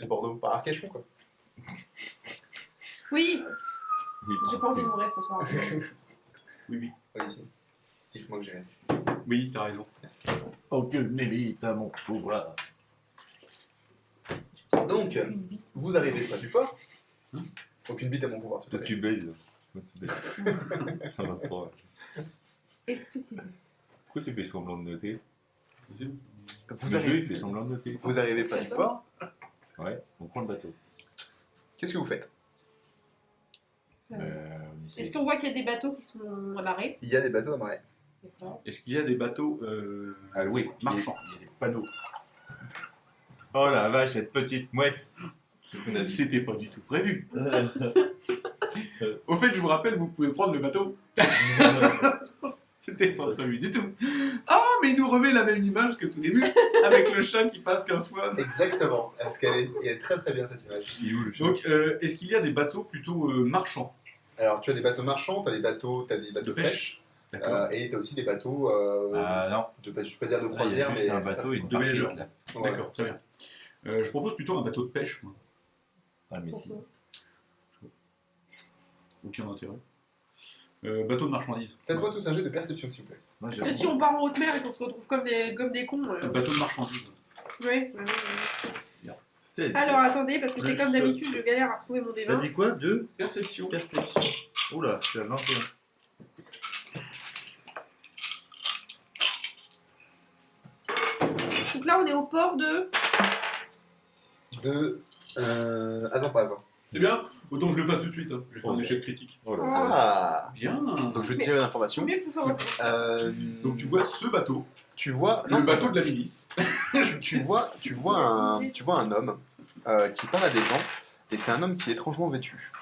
Les Bordeaux par Arcachon, quoi. Oui, Oui, j'ai pas envie de mourir ce soir. Oui. Oui, si. Dites-moi que j'ai raison. Oui, t'as raison. Merci. Aucune limite à mon pouvoir. Donc, vous arrivez près du port. Aucune bite à mon pouvoir, tout à Toi, fait. tu baises. Toi, tu baises. Ça va pas. Est-ce que c'est Pourquoi tu fais semblant de noter? Vous Le jeu, il fait semblant de noter. Vous arrivez près du port. Ouais, on prend le bateau. Qu'est-ce que vous faites? On essaie. Est-ce qu'on voit qu'il y a des bateaux qui sont amarrés? Il y a des bateaux amarrés. D'accord. Est-ce qu'il y a des bateaux Ah oui, marchands? il y a des panneaux. Oh la vache, cette petite mouette. C'était pas du tout prévu. Au fait, je vous rappelle, vous pouvez prendre le bateau. C'était pas prévu du tout. Ah, mais il nous remet la même image que tout début, avec le chat qui passe 15 fois. Exactement. Parce qu'elle est très très bien cette image. Il est où le chat? Donc, est-ce qu'il y a des bateaux plutôt marchands? Alors, tu as des bateaux marchands, tu as des bateaux de pêche. D'accord. Et tu as aussi des bateaux, Ah non. je peux pas dire de Là, il y a croisière, juste mais un bateau et une de partie, voyageurs. là. Voilà. D'accord, très bien. Je propose plutôt un bateau de pêche, moi. Ah mais si. Aucun intérêt. Bateau de marchandises. Faites-moi tous un jet de perception, s'il vous plaît. Moi, Parce que si on part en haute mer et qu'on se retrouve comme des cons. Bateau de marchandises. Ouais. 16. Alors attendez, parce que c'est Le comme seul. d'habitude, je galère à retrouver mon T'as D20. dit quoi? 2 Perception. perception. Oula, je suis à 21. Donc là, on est au port de. De Azampave. C'est bien. Autant que je le fasse tout de suite. Hein. Je vais faire un Oh. échec critique. Oh là là. Ah. Bien. Donc je vais te Mais- tirer Faut l'information. mieux que ce soit votre. Donc tu vois ce bateau, Tu vois, le bateau de la milice. tu vois un homme qui parle à des gens, et c'est un homme qui est étrangement vêtu.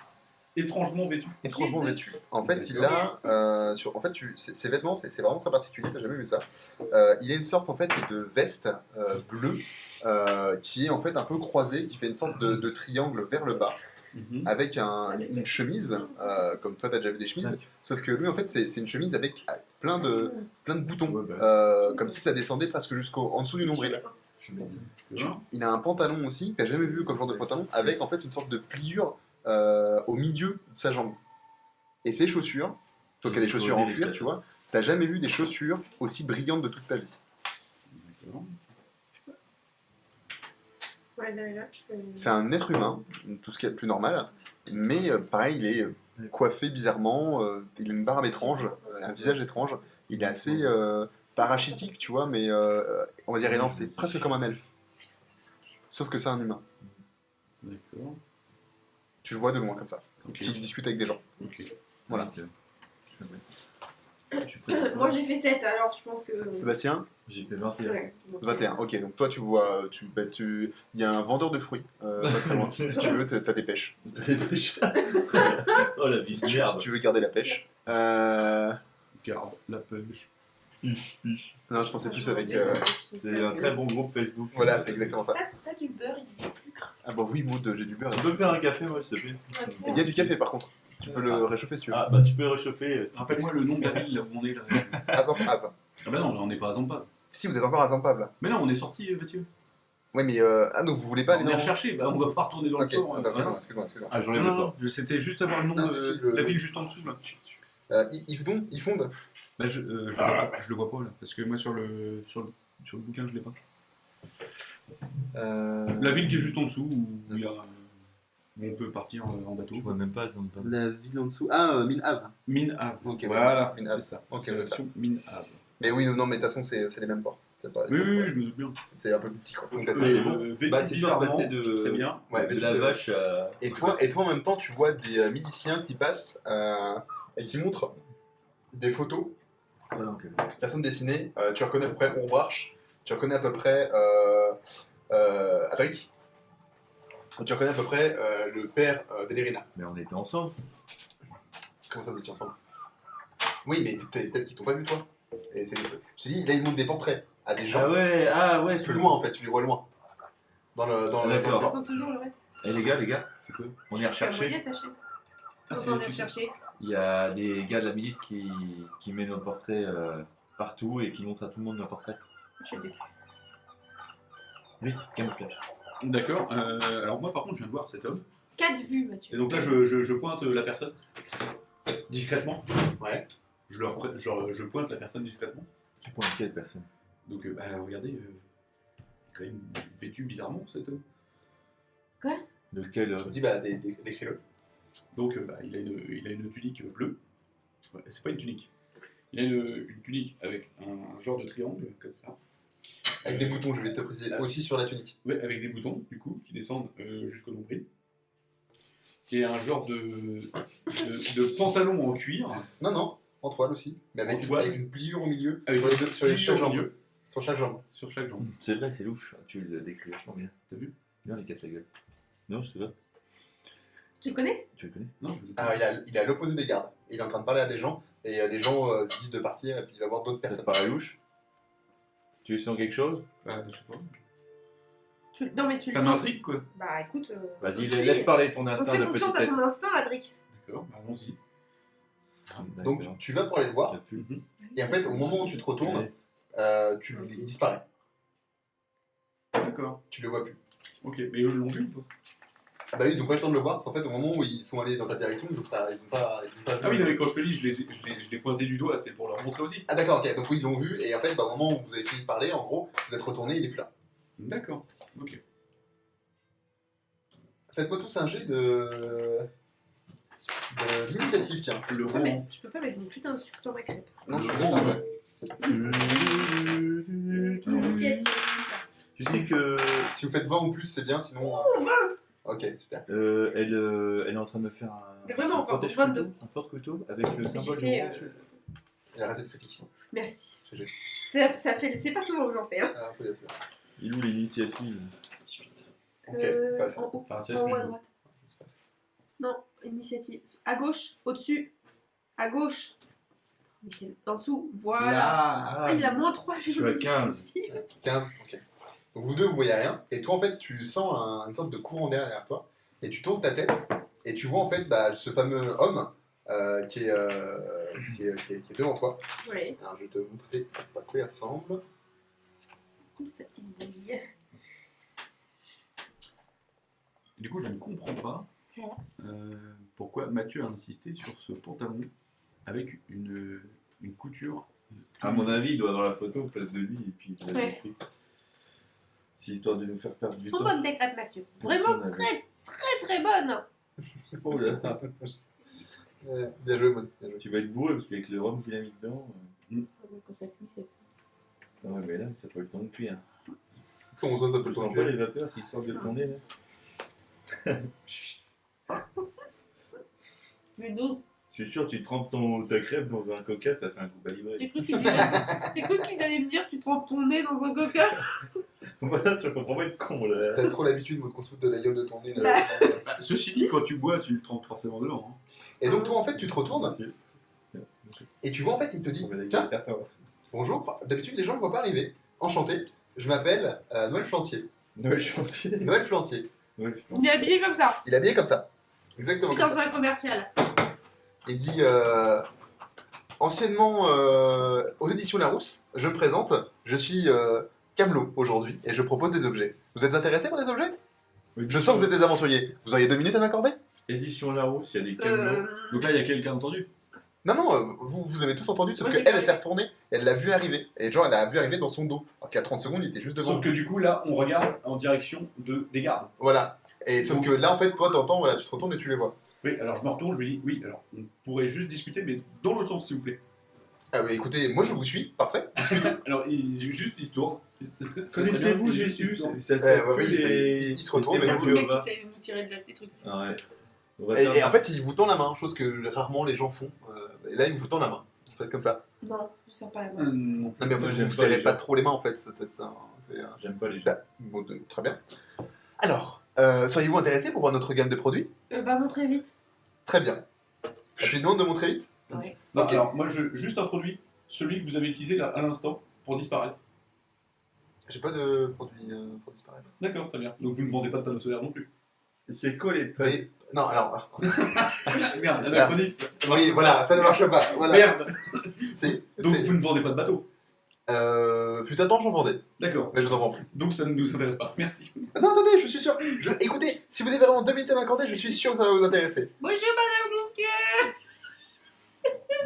Étrangement vêtu. Étrangement vêtu. En fait, il a, ses vêtements, c'est vraiment très particulier. T'as jamais vu ça. Il a une sorte en fait de veste bleue qui est en fait un peu croisée, qui fait une sorte de triangle vers le bas, avec une chemise, comme toi t'as déjà vu des chemises. Sauf que lui en fait c'est une chemise avec plein de boutons, Ouais, bah. comme si ça descendait presque en dessous du nombril. Je suis médecin. Il a un pantalon aussi, que t'as jamais vu comme genre de pantalon, avec en fait une sorte de pliure au milieu de sa jambe. Et ses chaussures, toi qui as des chaussures en cuir, tu vois, t'as jamais vu des chaussures aussi brillantes de toute ta vie. Ouais, là. C'est un être humain, tout ce qu'il y a de plus normal, mais pareil, il est coiffé bizarrement, il a une barbe étrange, un visage étrange, il est assez parachitique, tu vois, mais on va dire élancé, presque comme un elfe. Sauf que c'est un humain. D'accord. Tu le vois de loin comme ça, Ok. qui discute avec des gens. Ok. Voilà. Moi j'ai fait 7, alors je pense que. Sébastien, J'ai fait 21. Ouais, donc, 21. Ok, donc toi tu vois, il y a un vendeur de fruits, pas très loin. Si tu veux, t'as des pêches. Oh la vie de Si merde. tu veux garder la pêche. Garde la pêche. Non, je pensais plus avec. C'est un très bon groupe Facebook. Voilà, c'est exactement ça. T'as du beurre et du sucre. Ah bah oui, Maud, j'ai du beurre. Tu peux me faire un café, moi, s'il te plaît? Il y a du café par contre. Tu peux le réchauffer si tu veux. Ah, bah tu peux le réchauffer. Rappelle-moi le nom de la ville là où on est là. Azampave. Ah bah non, on n'est pas à Zampa. Si, vous êtes encore à Azampave là. Mais non, on est sorti, Mathieu. Ouais, mais. Ah, donc vous voulez pas aller On est dans. recherché, bah on va pas retourner dans le Ok, tour. attends, excuse-moi. Ah, j'enlève Non, le non, pas. non, c'était juste avoir le nom Ah, de si, la ville juste en dessous là. Ils fondent. Bah, je le vois pas là, parce que moi sur le bouquin je l'ai pas. La ville qui est juste en dessous, où il y a, où on peut partir en bateau. Je vois même pas, ça me parle. La ville en dessous. Ah, Minhave. Mine Ave. Ok, Voilà, Mine Ave. c'est ça. Ok, vous êtes là. Direction Mine Ave. Mais oui, non, mais de toute façon, c'est les mêmes ports. C'est pas- Oui, oui, je me doute bien. C'est un peu plus petit quoi. Donc, Vêtu Bah, c'est sûr, bizarrement, passer très bien. Ouais, de la vache à. Et toi, en même temps, tu vois des miliciens qui passent et qui montrent des photos, Ouais, donc, personnes dessinées. Tu reconnais à peu près Ombrarch, tu reconnais à peu près Adric, tu reconnais à peu près le père d'Elerina. Mais on était ensemble. Comment ça vous étiez ensemble? Oui, mais peut-être qu'ils t'ont pas vu toi. Et c'est... Je te dis, là il montre des portraits à des gens. Ah ouais, Plus loin en fait, tu les vois loin. Dans le D'accord. port. Attends toujours le reste. Et les gars, C'est quoi? on est recherché. Ah, On c'est est recherché. Il y a des gars de la milice qui mettent nos portraits partout et qui montrent à tout le monde nos portraits. Je suis déçue. Vite, camouflage. D'accord. Alors moi par contre je viens de voir cet homme. 4 vues, Et Mathieu. donc là je pointe la personne discrètement. Ouais. Je pointe la personne discrètement. Tu pointes quelle personne? Donc regardez, il est quand même vêtu bizarrement cet homme. De quel homme? Vas-y, bah, décris-le. Donc il a une tunique bleue. Ouais, c'est pas une tunique. Il a une tunique avec un genre de triangle comme ça. Avec des boutons, je vais te préciser, aussi sur la tunique. Ouais, avec des boutons du coup qui descendent jusqu'au nombril. Et un genre de pantalon en cuir. Non, en toile aussi, mais En avec, toile. avec une pliure au milieu, Avec sur, les deux, sur les pliure chaque au jambe. milieu. Sur chaque jambe. Sur chaque jambe. C'est vrai, c'est louche. Tu le décris vachement bien. T'as vu? Bien, les casse la gueule. Non, je sais pas. Tu le connais? Tu le connais? Non, je Ah, il est à l'opposé des gardes. Il est en train de parler à des gens, et les gens lui disent de partir, et puis il va voir d'autres Ça te personnes. paraît louche? Tu sens quelque chose? je sais pas. Non, mais tu Ça le sens. m'intrigue quoi. Bah écoute. Vas-y, on laisse parler ton On instinct fait de confiance petite à ton instinct, Adric. D'accord, bah, allons-y. Donc tu vas pour aller le voir, Mhm. et en fait, au moment où tu te retournes, Ouais. il disparaît. D'accord. Tu le vois plus. Ok, mais eux l'ont vu ou pas? Ah bah oui, ils ont pas eu le temps de le voir, parce qu'en fait, au moment où ils sont allés dans ta direction, ils ont pas vu. Ah oui, non, mais quand je te dis, je l'ai pointé du doigt, c'est pour leur montrer aussi. Ah d'accord, ok, donc oui, ils l'ont vu, et en fait, bah, au moment où vous avez fini de parler, en gros, vous êtes retourné, il est plus là. D'accord, ok. Faites-moi tous un jet d'initiative, tiens. Le Ah, mais rond. je peux pas mettre une putain de sucre dans ma crêpe. Non, je suis Non. content, ouais. Initiative, Tu sais que Si vous faites 20 ou plus, c'est bien, sinon... Oh, 20. Ok, super. elle est en train de me faire Mais vraiment, un enfin, protège 22. couteau, un porte-couteau avec le J'ai symbole du fait, rond dessus. Il a rasé critique. Merci. GG. Ça fait... C'est pas souvent que j'en fais, hein. Ah, c'est bien, c'est bien. Il est où l'initiative? Ok, passe. En haut. Enfin, 16 En haut plus à 2. droite. Non, initiative. À gauche, au-dessus, à gauche. Nickel. En dessous, voilà. Là. Ah, il a moins 3, Je suis à 15. 15, ok. Donc vous deux, vous voyez rien, et toi, en fait, tu sens une sorte de courant d'air derrière toi, et tu tournes ta tête, et tu vois, en fait, bah, ce fameux homme qui est devant toi. Ouais, Alors, je vais te montrer à quoi il ressemble. tout sa petite bouille. Du coup, je ne comprends pas pourquoi Mathieu a insisté sur ce pantalon avec une couture. À mon avis, il doit avoir la photo en face de lui et puis il l'a Ouais. compris. C'est histoire de nous faire perdre du Sont temps. bonnes tes crêpes, Mathieu. Vraiment très bonnes. Oh là. Bien joué, Maud. Bien joué. Tu vas être bourré parce qu'avec le rhum qu'il a mis dedans. Quand ça cuit, c'est Ah ouais, mais là, ça peut le temps de cuire. Comment ça Tu peut le sens temps pas de les vapeurs qui sortent de ton nez là? Windows. Je suis sûr, tu trempes ta crêpe dans un coca, ça fait un coup balibré. J'ai cru qu'il allait me dire tu trempes ton nez dans un coca. Voilà, je comprends pas être con là. T'as trop l'habitude, Maud, qu'on se foute de la gueule de ton nez. Là. Bah, ceci dit, quand tu bois, tu le trempes forcément dedans. Hein. Et donc, toi, en fait, tu te retournes, Merci. et tu vois, en fait, il te dit, On va tiens, d'accord, certain. bonjour. Enfin, d'habitude, les gens ne me voient pas arriver. Enchanté. Je m'appelle Noël Flantier. Noël chantier. Noël Flantier. Noël Il est habillé comme ça. Il est habillé comme ça. Exactement Putain, comme c'est ça. un commercial. Il dit anciennement aux éditions Larousse, je me présente, je suis Camelot aujourd'hui et je propose des objets. Vous êtes intéressé par les objets? Je sens que vous êtes des aventuriers. Vous auriez 2 minutes à m'accorder? Édition Larousse, il y a des camelots. Donc là, il y a quelqu'un entendu. Non, non, vous avez tous entendu, sauf Moi, qu'elle, j'ai elle pas s'est retournée et elle l'a vu arriver. Et genre, elle l'a vu arriver dans son dos. Alors qu'à 30 secondes, il était juste devant. Sauf que du coup, là, on regarde en direction des gardes. Voilà. Et sauf que là, en fait, toi, t'entends, voilà, tu te retournes et tu les vois. Oui, alors je me retourne, je lui dis, oui, alors on pourrait juste discuter, mais dans l'autre sens, s'il vous plaît. Ah, mais écoutez, moi, je vous suis, parfait. Alors, il se tourne. Connaissez-vous Jésus? Ça oui, il se retourne, C'est mais un je- mec qui essaie de nous tirer de la tes trucs. Ah ouais. On va faire Et en fait, il vous tend la main, chose que rarement les gens font. Et là, il vous tend la main. Vous faites comme ça. Non, je sers pas la main. Non, mais en fait, Moi, vous j'aime vous pas serrez les pas gens. trop les mains, en fait. J'aime pas les gens. Bah, bon, très bien. Alors, seriez-vous intéressé pour voir notre gamme de produits? Bah, montrez vite. Très bien. Tu lui demandes de montrer vite? Ouais. Non, Ok. alors moi, je juste introduis celui que vous avez utilisé là à l'instant pour disparaître. J'ai pas de produits pour disparaître. D'accord, très bien. Donc vous ne vendez pas de panneaux solaires non plus. C'est quoi les pattes? Mais, non, alors. Merde, anachronisme. Oui, voilà, ça ne marche pas. Voilà. Merde. C'est, Donc c'est- vous ne vendez pas de bateau. Fut un temps, j'en vendais, D'accord. mais je n'en vends plus. Donc ça ne nous intéresse pas. Merci. Non, attendez, je suis sûr. Écoutez, si vous avez vraiment 2 minutes à m'accorder, je suis sûr que ça va vous intéresser. Bonjour Madame Blousquet.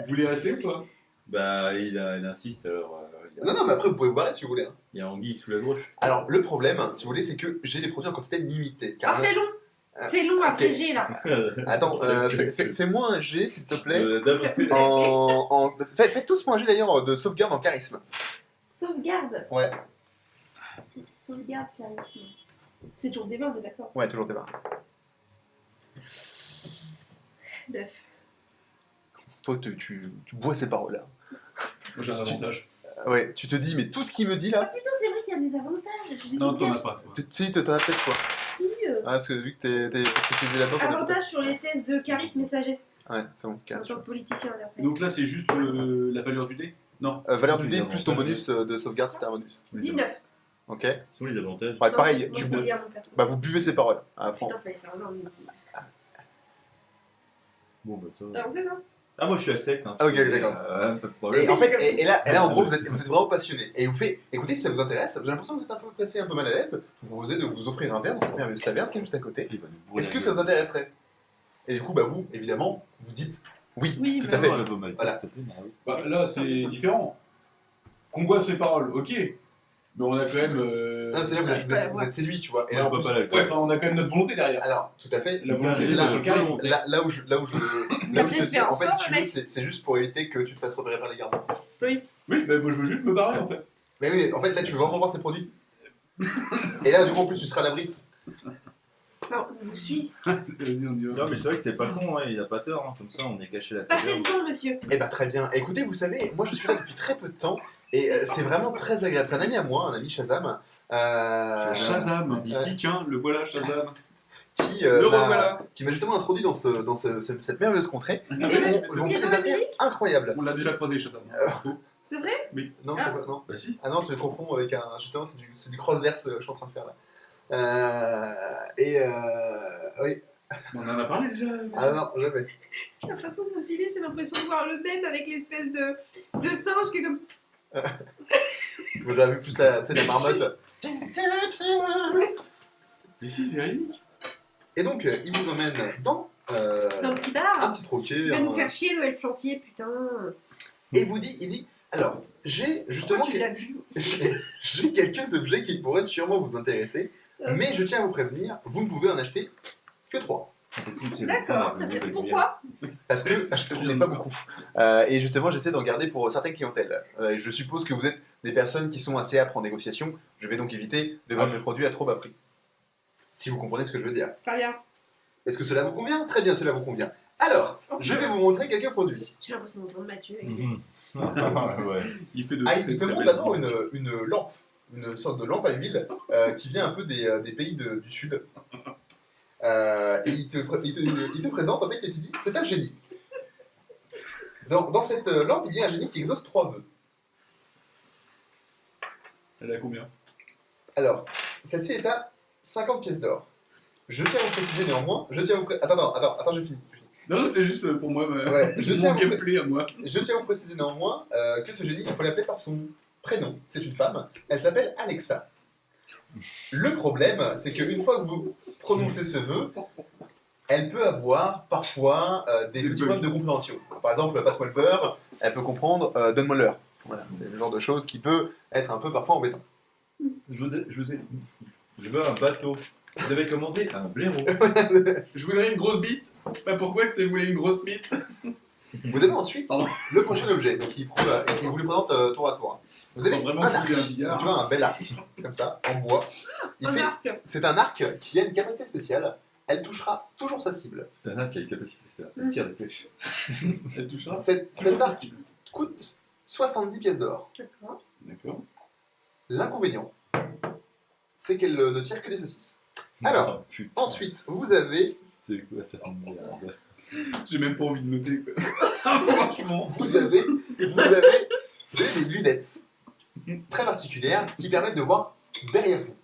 Vous voulez rester ou pas? Bah, il insiste, alors. Non, mais après, vous pouvez vous barrer si vous voulez. Hein. Il y a anguille sous la gauche. Alors, le problème, si vous voulez, c'est que j'ai des produits en quantité limitée. Ah, c'est long. C'est long après ok. G là. Attends, fais-moi un G, s'il te plaît. D'abord, Faites tous moi un G d'ailleurs de sauvegarde en charisme. Sauvegarde. Ouais, Sauvegarde charisme. C'est toujours des 20, on est d'accord. ouais, toujours des barres. 9. Toi, tu bois ces paroles-là. Moi j'ai un avantage. Ouais, tu te dis, mais tout ce qu'il me dit Ah là, putain, c'est vrai qu'il y a des avantages. J'ai des Non, t'en as sauvegardes. pas toi. si, t'en as peut-être quoi. Si, Ah, parce que vu que t'es spécialisé là-dedans, t'en as peut-être. avantage sur les tests de charisme et sagesse. Ouais, c'est bon, En carré. tant que politicien d'après. Donc là c'est juste la valeur du dé? Non. Valeur du Les dé avantages, plus ton bonus de sauvegarde si t'as un bonus. 19. Ok. Ce sont les avantages. Ouais, Non, pareil, moi, tu je peux lire mon perso. bah, vous buvez ces paroles à fond. Putain, fallait faire un an. Bon, bah ça. T'as avancé, toi? Ah, moi je suis à 7. Hein. Ah, ok, d'accord. Pas de problème. Et en fait, et là, en gros, vous êtes vraiment passionné. Et vous faites, écoutez, si ça vous intéresse, j'ai l'impression que vous êtes un peu pressé, un peu mal à l'aise. Je vous proposais de vous offrir un verre dans cette merveilleuse taverne qui est juste à côté. Il va nous bourrer Est-ce la que ça gueule. vous intéresserait? Et du coup, bah vous, évidemment, vous dites oui, Oui, tout bah à fait. Oh, le beau mal, Voilà. s'il te plaît, Marie. Bah, là c'est différent. Qu'on boive ses paroles, ok. Mais on a quand même. Non, c'est là que vous êtes séduit, tu vois. Et Moi, là, je en bois plus, pas l'alcool. Ouais, enfin on a quand même notre volonté derrière. alors, tout à fait. La volonté c'est là, c'est la le charisme. volonté. Là où je te dis, en fait, si tu veux, mec. c'est juste pour éviter que tu te fasses repérer par les gardes. Oui, bah, moi je veux juste me barrer en fait. Mais oui, en fait, là, tu veux vraiment voir ces produits. Et là, du coup, en plus, tu seras à l'abri. Non, je vous suis. Vas-y, on y va. Non, mais c'est vrai que c'est pas con, hein, il a pas tort. Hein. Comme ça, on est caché la Passez taverne. devant, monsieur. Eh bah très bien. Écoutez, vous savez, moi je suis là depuis très peu de temps et c'est vraiment très agréable. C'est un ami à moi, un ami Shazam, Shazam, d'ici, tiens, le voilà Shazam. qui, Le m'a- revoilà. qui m'a justement introduit dans cette merveilleuse contrée. Et Ah, on fait des affaires incroyables. On l'a déjà croisé Shazam. C'est vrai? Non, Ah. c'est pas- non. Bah si. Ah non, tu le confonds avec un. Justement, c'est du cross-verse que je suis en train de faire là. Oui. On en a parlé déjà. Ah non, jamais. La façon dont il est, j'ai l'impression de voir le même avec l'espèce de singe qui est comme ça. Moi j'aurais vu plus la marmotte. Mais si, véridique. Et donc, il vous emmène dans C'est un petit bar. un petit troquet. Il va un- nous faire chier, Noël Flantier, putain. Et il dit, alors, j'ai justement. Pourquoi tu l'as vu aussi? J'ai quelques objets qui pourraient sûrement vous intéresser, mais je tiens à vous prévenir, vous ne pouvez en acheter que 3. D'accord, très bien. Pourquoi? Parce que je ne connais pas beaucoup. Et justement, j'essaie d'en garder pour certaines clientèles. Je suppose que vous êtes des personnes qui sont assez âpres en négociation. Je vais donc éviter de vendre mes produits à trop bas prix. Si vous comprenez ce que je veux dire. Très bien. Est-ce que cela vous convient? Très bien, cela vous convient. Alors, je vais vous montrer quelques produits. J'ai l'impression d'entendre Mathieu. Ouais. Il fait de. Ah, il te très montre belles d'abord images. une lampe, une sorte de lampe à huile qui vient un peu des pays du Sud. Et il te présente, en fait, et tu dis, c'est un génie. Dans cette lampe, il y a un génie qui exauce 3 vœux. Elle a combien? Alors, celle-ci est à 50 pièces d'or. Je tiens à vous préciser néanmoins, Attends, j'ai fini. Non, non, c'était juste pour moi, Ouais, je tiens à mon vous gameplay à moi. Je tiens à vous préciser néanmoins que ce génie, il faut l'appeler par son prénom. C'est une femme. Elle s'appelle Alexa. Le problème, c'est qu'une fois que vous prononcez ce vœu, elle peut avoir parfois des petits problèmes de compréhension. Par exemple, passe-moi le beurre, elle peut comprendre donne-moi l'heure. Voilà, c'est le genre de choses qui peut être un peu parfois embêtant. Je veux un bateau. Vous avez commandé un blaireau. Je voudrais une grosse bite. Bah pourquoi que tu voulais une grosse bite? Vous avez ensuite Pardon. le prochain objet, donc il vous le présente tour à tour. Vous avez Vraiment, un je arc, voulais un tu billard. vois, un bel arc, comme ça, en bois. Un arc. C'est un arc qui a une capacité spéciale, elle touchera toujours sa cible. C'est un arc qui a une capacité spéciale. Elle tire des flèches. Elle touchera. Cet arc coûte 70 pièces d'or. D'accord. D'accord. L'inconvénient, c'est qu'elle ne tire que des saucisses. Alors, Oh, putain. ensuite, vous avez C'est quoi ça? Merde. J'ai même pas envie de noter. Quoi. Franchement. vous avez des lunettes très particulières qui permettent de voir derrière vous.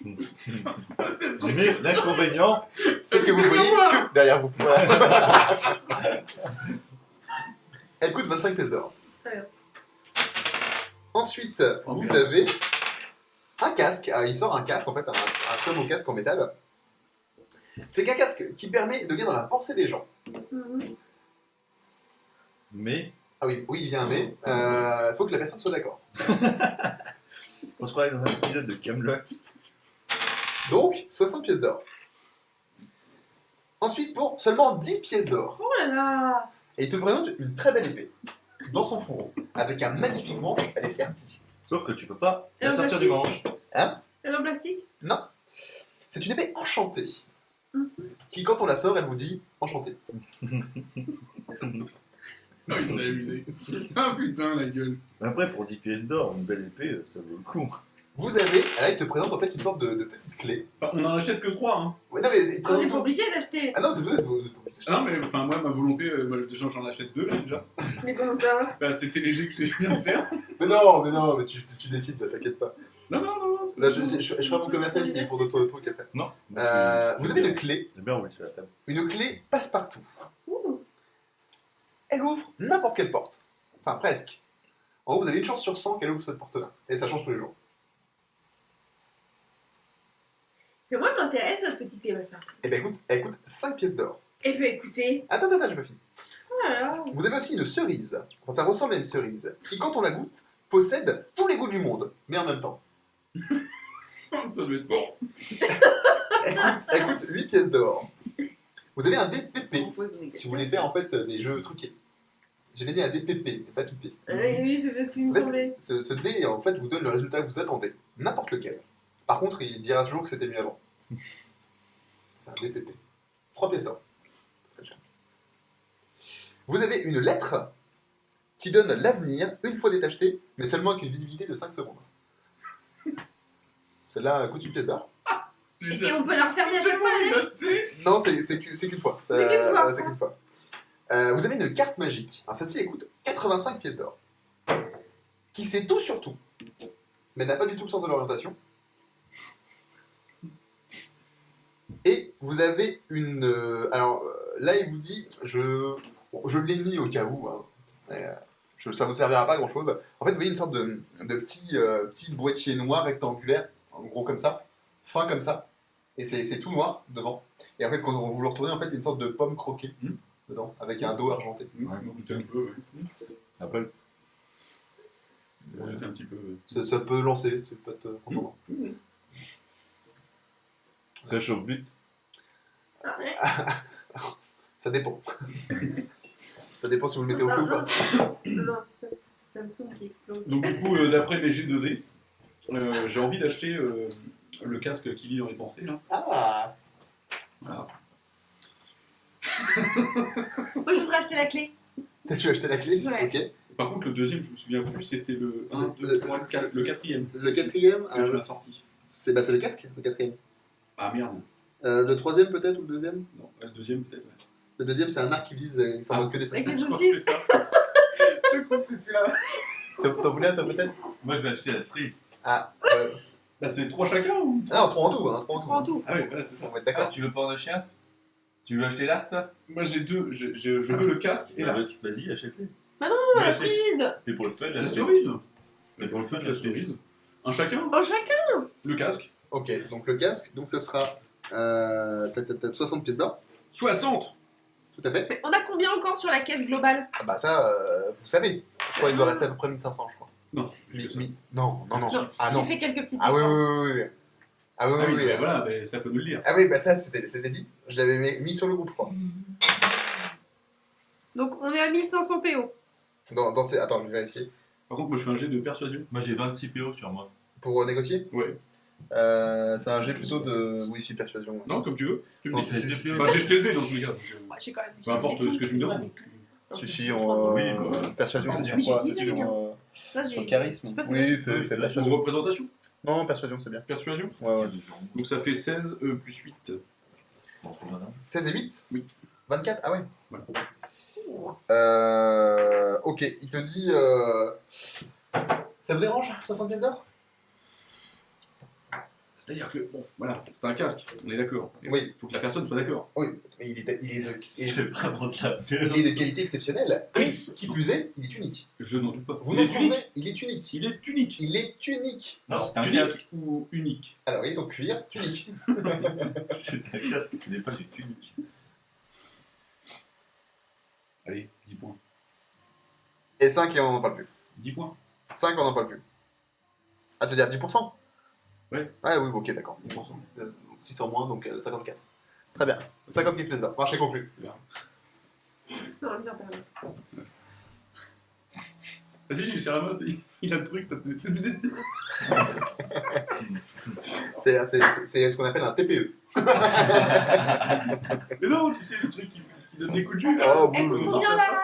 Mais l'inconvénient, C'est que vous voyez que derrière vous. Voilà. Elle coûte 25 pièces d'or. Ensuite, vous avez un casque. Ah, il sort un casque, en fait, un très beau casque en métal. C'est qu'un casque qui permet de lire dans la pensée des gens. Mais Ah oui, il y a un mais. Faut que la personne soit d'accord. on se croirait dans un épisode de Camelot. Donc, 60 pièces d'or. Ensuite, pour seulement 10 pièces d'or. Oh là là. Et il te présente une très belle épée dans son fourreau, avec un magnifique manche, elle est sertie. Sauf que tu peux pas Et la en sortir du manche. Hein? Elle est en plastique? Non. C'est une épée enchantée. Qui, quand on la sort, elle vous dit enchantée. Non, il s'est amusé. Ah putain, la gueule. Après, pour 10 pièces d'or, une belle épée, ça vaut le coup. Vous avez, là, il te présente en fait une sorte de petite clé. Enfin, on en achète que 3, hein. Ouais, non, mais il te On n'est présente pas obligé d'acheter. Ah non, vous êtes pas obligé d'acheter. Ah non, mais enfin, moi, ma volonté, déjà, j'en achète 2, là, déjà. Mais comment ça? Bah, c'était léger que je viens de faire. Mais tu décides, t'inquiète pas. Non. Là, je ferai mon commercial ici pour d'autres trucs après. Non. Vous avez une clé. J'ai bien roulé sur la table. Une clé passe-partout. Ouh. Elle ouvre n'importe quelle porte. Enfin, presque. En gros, vous avez une chance sur 100 qu'elle ouvre cette porte-là. Et ça change tous les jours. Mais moi, je m'intéresse votre petite clé passe-partout. Eh ben écoute, elle coûte 5 pièces d'or. Eh bien, écoutez. Attends, j'ai pas fini. Oh là là. Vous avez aussi une cerise. Enfin, ça ressemble à une cerise. Qui, quand on la goûte, possède tous les goûts du monde. Mais en même temps. Ça doit être bon. Elle coûte 8 pièces d'or. Vous avez un DPP. Si vous voulez faire en fait des jeux truqués. J'avais dit un DPP, pas pipé. Oui, c'est parce qu'il En me fait, semblait. ce dé en fait vous donne le résultat que vous attendez. N'importe lequel. Par contre, il dira toujours que c'était mieux avant. C'est un DPP. 3 pièces d'or. Très cher. Vous avez une lettre qui donne l'avenir une fois détachetée, mais seulement avec une visibilité de 5 secondes. Celle-là coûte 1 pièce d'or. Et on peut la refermer à chaque fois, la lettre? Non, c'est qu'une fois. C'est qu'une fois. C'est qu'une fois. Vous avez une carte magique. Alors, celle-ci, elle coûte 85 pièces d'or. Qui sait tout sur tout, mais n'a pas du tout le sens de l'orientation. Et vous avez une... là, il vous dit, je l'ai mis au cas où, hein, mais, ça vous servira pas à grand-chose. En fait, vous voyez une sorte de petit boîtier noir rectangulaire, en gros comme ça, fin comme ça, et c'est tout noir devant. Et en fait, quand vous le retournez, en fait, il y a une sorte de pomme croquée dedans, avec un dos argenté. Ouais, goûter un peu, ouais. Après, Goûter un petit peu. Ouais. Ça peut lancer, c'est peut-être content. ça chauffe vite. Ça dépend. Ça dépend si vous le mettez au feu ou pas. Non, c'est Samsung qui explose. Donc, du coup, d'après mes G2D, j'ai envie d'acheter le casque qui lit dans les pensées, là. Ah. Voilà. Moi, je voudrais acheter la clé. Tu veux acheter la clé? Ouais. Ok. Par contre, le deuxième, je me souviens plus, c'était le 1, 2, 3, 4, le quatrième Le quatrième, que je l'ai sorti. c'est le casque, le quatrième. Ah merde. Le troisième peut-être ou le deuxième? Non, le deuxième peut-être, ouais. Le deuxième, c'est un arc qui vise, il s'en Ah. moque que des Avec saucisses. des saucisses. Je crois que c'est celui-là. T'en voulais un, toi, peut-être? Moi, je vais acheter la cerise. Ah, Bah, c'est 3 chacun ou ah non, 3 en tout, hein, 3 en tout. Prends tout. Ah oui, voilà, c'est ça. On va être Ah, d'accord. tu veux pas en chien? Tu veux acheter l'arc, toi? Moi, j'ai deux. Je veux le casque et l'arc. Vas-y, achète-le. Ah non, Mais la c'est- cerise. C'était pour le fun, La là. cerise. C'était pour le fun, La là. C'était cerise. Un chacun. Oh, chacun. Le casque. Ok, donc le casque, donc ça sera 60 pièces d'or. 60. Tout à fait. Mais on a combien encore sur la caisse globale? Ah bah ça, vous savez. Je crois qu'il doit rester à peu près 1500, je crois. Non, plus que ça. Non. Non, Ah non. J'ai fait quelques petites Ah oui, dépenses. oui. Ah oui, Ah oui, oui. bah, voilà, bah, ça faut nous le dire. Ah oui, bah ça, c'était dit. Je l'avais mis sur le groupe, je crois. Donc, on est à 1500 PO. Attends, je vais vérifier. Par contre, moi, je fais un jet de persuasion. Moi, j'ai 26 PO sur moi. Pour négocier Ouais. c'est un jet plutôt de... Oui, si, persuasion. Non, comme tu veux. Tu me Non, dis. c'est deux PO. Enfin, j'ai jeté le dé dans tous les cas. donc, Moi, j'ai quand même. peu importe ce que tu me demandes. Si, on... Oui, persuasion, c'est sur Oui, quoi? j'ai C'est dit, sur, bien. euh, Ça, sur j'ai. charisme. j'ai pas fait Oui, Oui, fais c'est vrai. Une persuasion. représentation. Non, persuasion, c'est bien. Persuasion. Ouais. Donc ça fait 16 plus 8. 16 et 8 Oui. 24. Ah ouais. Voilà. Ok, il te dit... Ça vous dérange, 60 pièces d'or? C'est-à-dire que, bon, voilà, c'est un casque, on est d'accord. Oui. Il faut que la personne soit d'accord. Oui, mais C'est vraiment de la il est de qualité exceptionnelle. Et qui plus est, il est unique. Je n'en doute pas. Vous Il n'en est unique. trouverez, il est unique. Il est unique. Il est unique. Non, c'est un Unique casque. ou unique. Alors, il est en cuir, unique. C'est un casque, ce n'est pas une tunique. Allez, 10 points. Et 5 et on n'en parle plus. 10 points. 5 on n'en parle plus. Ah, tu veux dire 10%? Ouais. Ouais, oui, ok, d'accord. 10%. 600 moins, donc 54. Très bien. 50 pièces d'or. Marché conclu. Non, les heures perdues. Vas-y, je suis Ramote, il a le truc. C'est ce qu'on appelle un TPE. Mais non, tu sais, le truc qui donne des coups de jus là. Oh, Elle coûte combien la clé?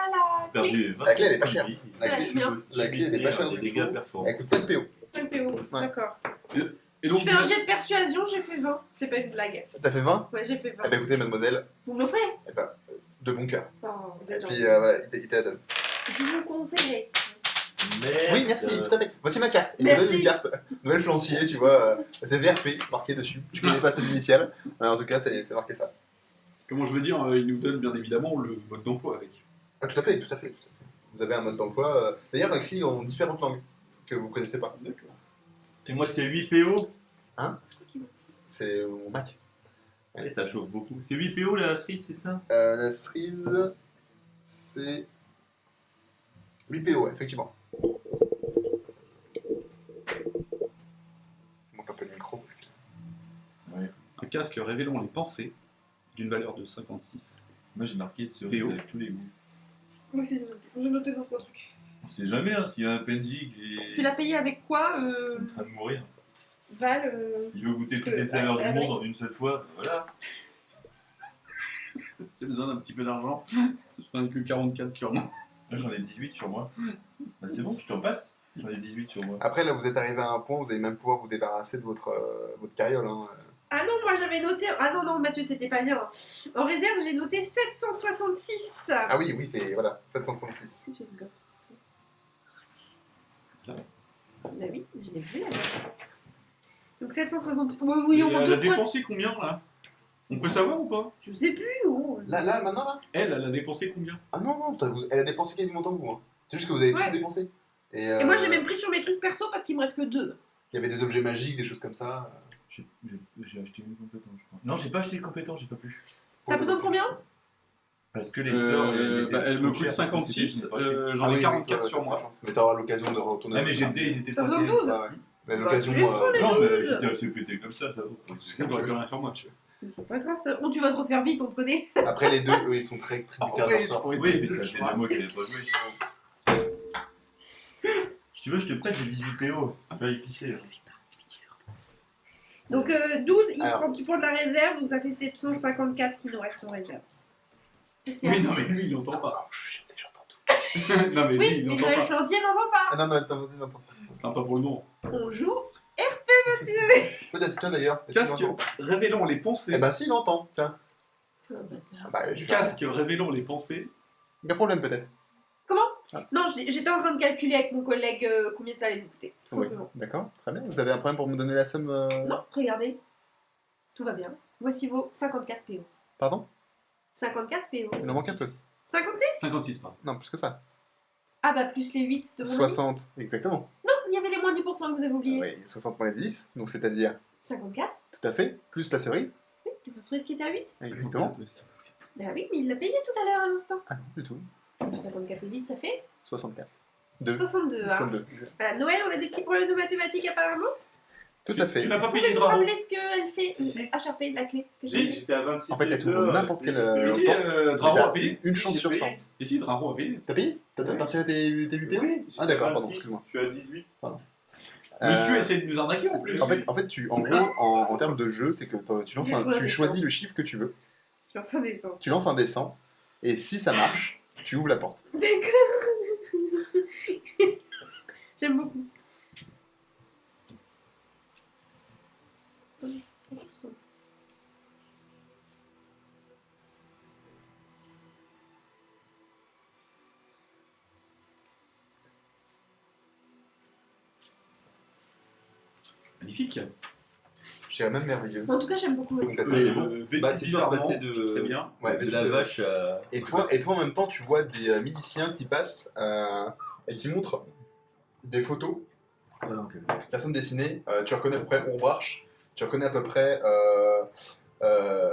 Perdu La clé, elle est pas chère. La Ouais, clé, c'est bien. la clé, elle est pas chère des du dégâts tout. performants. Elle coûte 5 PO. 5 PO, d'accord. Et donc, Je fais un jet de persuasion, j'ai fait 20. C'est pas une blague. T'as fait 20? Ouais, j'ai fait Eh 20. ben écoutez, mademoiselle, Vous me l'offrez? eh ben, de bon cœur. Oh, vous Et êtes puis gentil. voilà, il te la donne. Je vous conseillerais. Oui, merci, tout à fait. Voici ma carte. Il me donne Merci. une carte. Noël Flantier, tu vois. C'est VRP marqué dessus. Tu connais pas ses initiales. En tout cas, c'est marqué ça. comment je veux dire, il nous donne bien évidemment le mode d'emploi avec. Ah, tout à fait, tout à fait, tout à fait. Vous avez un mode d'emploi, d'ailleurs écrit en différentes langues que vous connaissez pas. D'accord. Et moi, c'est 8 PO. C'est quoi qui m'a dit? C'est mon Mac. Et ça chauffe beaucoup. C'est 8 PO la cerise, c'est ça? La cerise, c'est 8 PO, effectivement. Il manque un peu de micro parce que. Ouais. Un casque révélant les pensées d'une valeur de 56. Moi, j'ai marqué cerise PO. avec tous les goûts. Moi aussi, j'ai noté d'autres trucs. On sait jamais hein, s'il y a un PNJ qui est Tu l'as payé avec quoi en train de mourir. Val Il veut goûter toutes les saveurs du ah, monde en une seule fois. Voilà. J'ai besoin d'un petit peu d'argent. Je n'en ai que 44 sur moi. Là, j'en ai 18 sur moi. Bah, c'est bon, je t'en passe. J'en ai 18 sur moi. Après, là, vous êtes arrivé à un point où vous allez même pouvoir vous débarrasser de votre carriole. Hein. Ah non, moi j'avais noté. Ah non, non, Mathieu, t'étais pas bien. En réserve, j'ai noté 766. Ah oui, oui, c'est. Voilà, 766. Si tu veux une gomme, s'il te plaît. Bah oui, je l'ai vu. Alors. Donc 766. Oui, oui, Et on elle a doute pas. dépensé combien là? On peut savoir ou pas? Je sais plus. Oh. Là, maintenant, là. Elle a dépensé combien? Ah non, non, elle a dépensé quasiment autant que vous. Hein. C'est juste que vous avez Ouais. tout dépensé. Et moi j'ai même pris sur mes trucs perso parce qu'il me reste que 2. Il y avait des objets magiques, des choses comme ça. J'ai acheté une compétence, je crois. Non, j'ai pas acheté une compétence, j'ai pas pu. T'as besoin de combien? Parce que les sorts, elles étaient elle me trop coûte chères, 56, je n'ai pas acheté. j'en Ah ai oui, 44 oui, sur t'as moi. pas de chance. Mais t'auras l'occasion de retourner. Ah, mais j'ai ils étaient T'as pas besoin de terribles. 12? Ouais, ouais. Mais Bah, l'occasion. tu les prends, les Non, mais 12. j'étais assez pété comme ça va. Sinon, j'aurais plus rien sur moi. C'est pas grave ça. Bon, tu vas te refaire vite, on te connaît. Après, les deux, eux, ils sont très tributaires de leur sort. Oui, mais ça fait 2 mois que j'avais pas joué. Si tu veux, je te prête, j'ai 18 PO. Tu vas y pisser. Donc 12, Alors. tu prends de la réserve, donc ça fait 754 qui nous restent en réserve. Oui, non, mais lui, il entend pas. J'entends tout. Non, mais lui, Oui, il mais entend Noël pas. Flantier n'en va pas. Ah non, non, attends, vas-y, attends. Enfin, pas pour le nom. On joue. Peut-être, tiens d'ailleurs. est-ce qu'il Casque entend révélant les pensées. Eh ben, si, il entend, tiens. C'est un bâtard. Ah bah, je Casque révélant les pensées. Aucun problème, peut-être. Non, j'étais en train de calculer avec mon collègue combien ça allait nous coûter, tout Oui. simplement. D'accord, très bien. Vous avez un problème pour me donner la somme Non, regardez. Tout va bien. Voici vos 54 PO. Pardon 54 PO. Il en manque un peu. 56? 56, pardon. Non, plus que ça. Ah bah plus les 8 de mon ami. 60, exactement. Non, il y avait les moins 10% que vous avez oublié. Oui, 60 moins les 10, donc c'est-à-dire, 54, tout à fait, plus la cerise. oui, plus la cerise qui était à 8. Exactement. Bah oui, mais il l'a payé tout à l'heure à l'instant. Ah non, du tout. Bah, 54 et 8, ça fait 64. 2. 62. Hein. 62. Voilà, Noël, on a des petits problèmes de mathématiques apparemment. Tout à fait. Tu n'as pas payé les Pouvez-vous drapeaux. rappeler ce qu'elle fait Si, si. HRP, la clé que j'ai Si, eue j'étais à 26 En fait, elle pièces trouve d'or, n'importe c'était- quelle Si, porte. Drago T'as a payé. Une chance J'ai sur payé. 100. Et si, Drago a payé. T'as payé T'as Oui. retiré tes 8 PO Oui, Ah d'accord, pardon, 26, excuse-moi. tu as 18. Monsieur Euh, essaie de nous arnaquer en plus. En fait, en gros, en termes de jeu, c'est que tu choisis le chiffre que tu veux, Je lance un dessin. tu lances un dessin, et si ça marche, tu ouvres la porte. D'accord. J'aime beaucoup. Magnifique. Je dirais même merveilleux. En tout cas, j'aime beaucoup. Donc, t'as fait- Vêtu Bah, c'est sûr de bizarrement, passer très bien. Ouais, de vêtu la de- vache à. Et toi, en même temps, tu vois des miliciens qui passent et qui montrent des photos, Ah, donc, personnes dessinées. Tu reconnais à peu près Ombrarch, tu reconnais à peu près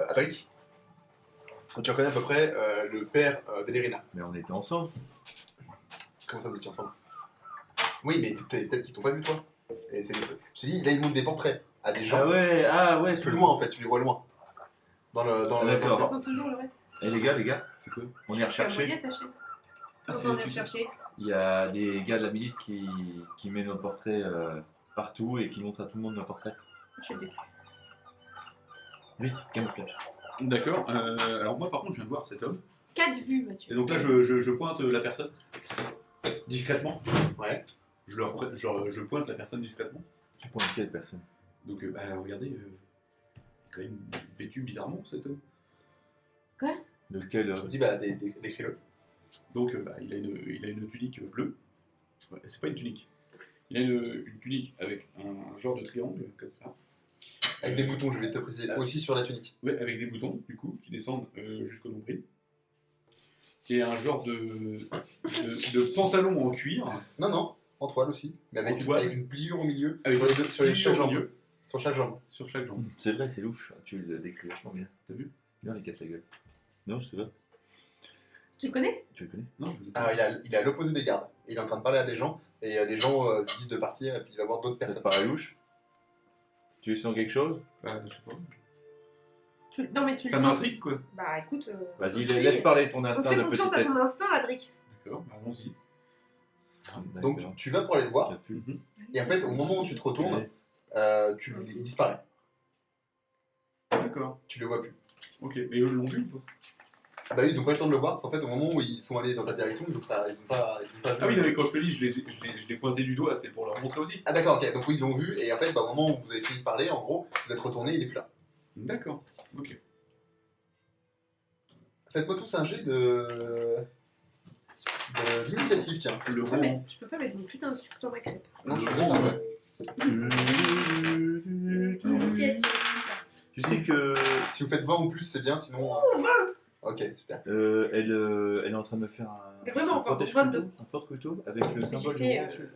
Adric, tu reconnais à peu près le père d'Elerina. mais on était ensemble. Comment ça, vous étiez ensemble? Oui, mais peut-être qu'ils t'ont pas vu, toi. Et c'est des... Je te dis, là, ils montrent des portraits à des gens. Ah ouais, Plus loin, en fait, tu les vois loin. Dans le D'accord. J'attends toujours le reste. Eh les gars, C'est quoi? on est Je suis recherché. attaché. Ah, Donc c'est on les est recherché. Il y a des gars de la milice qui mettent nos portraits partout et qui montrent à tout le monde nos portraits. Je suis déçue. Vite, camouflage. D'accord. Alors moi par contre je viens de voir cet homme. 4 vues, Mathieu. Et donc là je pointe la personne discrètement. Ouais. Je pointe la personne discrètement. Tu prends quelle personne? Donc bah regardez, il est quand même vêtu bizarrement cet homme. De quel Vas-y, bah, décris-le. Donc bah, il a une tunique bleue. Ouais, c'est pas une tunique. Il a une tunique avec un genre de triangle comme ça. Avec des boutons, je vais te préciser, aussi sur la tunique. Ouais, avec des boutons du coup qui descendent jusqu'au nombril. Et un genre de pantalon en cuir. Non, en toile aussi, mais avec, En toile. avec une pliure au milieu, Avec sur les deux, sur les pliure chaque au jambe. milieu. Sur chaque jambe. Sur chaque jambe. C'est vrai, c'est louche. Tu le décris vachement bien. T'as vu? Bien les casse la gueule. Non, je sais pas. Tu le connais? Tu le connais? Non, je Alors, il est à l'opposé des gardes. Il est en train de parler à des gens, et les gens lui disent de partir, et puis il va voir d'autres Ça te personnes. paraît louche? Tu sens quelque chose? Bah, je sais pas. Non, mais tu Ça le sens. m'intrigue quoi. Bah écoute. Vas-y, on laisse parler ton On instinct fait de confiance petite à tête. ton instinct, Adric. D'accord, bah, allons-y. Donc, D'accord. tu vas pour aller le voir, Ça pue. et en fait, au moment où tu te retournes, Ouais. il disparaît. D'accord. Tu le vois plus. Ok, mais eux l'ont vu ou pas? Ah bah, ils ont pas eu le temps de le voir, parce qu'en fait, au moment où ils sont allés dans ta direction, ils ont pas vu. Ah oui, non, mais quand je te dis, je l'ai pointé du doigt, c'est pour leur montrer aussi. Ah d'accord, ok, donc oui, ils l'ont vu, et en fait, bah, au moment où vous avez fini de parler, en gros, vous êtes retourné, il est plus là. D'accord, ok. Faites-moi tous un jet d'initiative, tiens. Le Ah, mais rond. je peux pas mettre une putain de sucre dans ma crêpe. Non, Le je suis rond, bon, ouais. Initiative. Tu sais que Si vous faites 20 ou plus, c'est bien, sinon... Oh, 20. Ok, super. elle est en train de me faire un. Mais vraiment, un encore, protège-couteau, 22. Un porte-couteau avec le J'ai symbole fait, du rond dessus.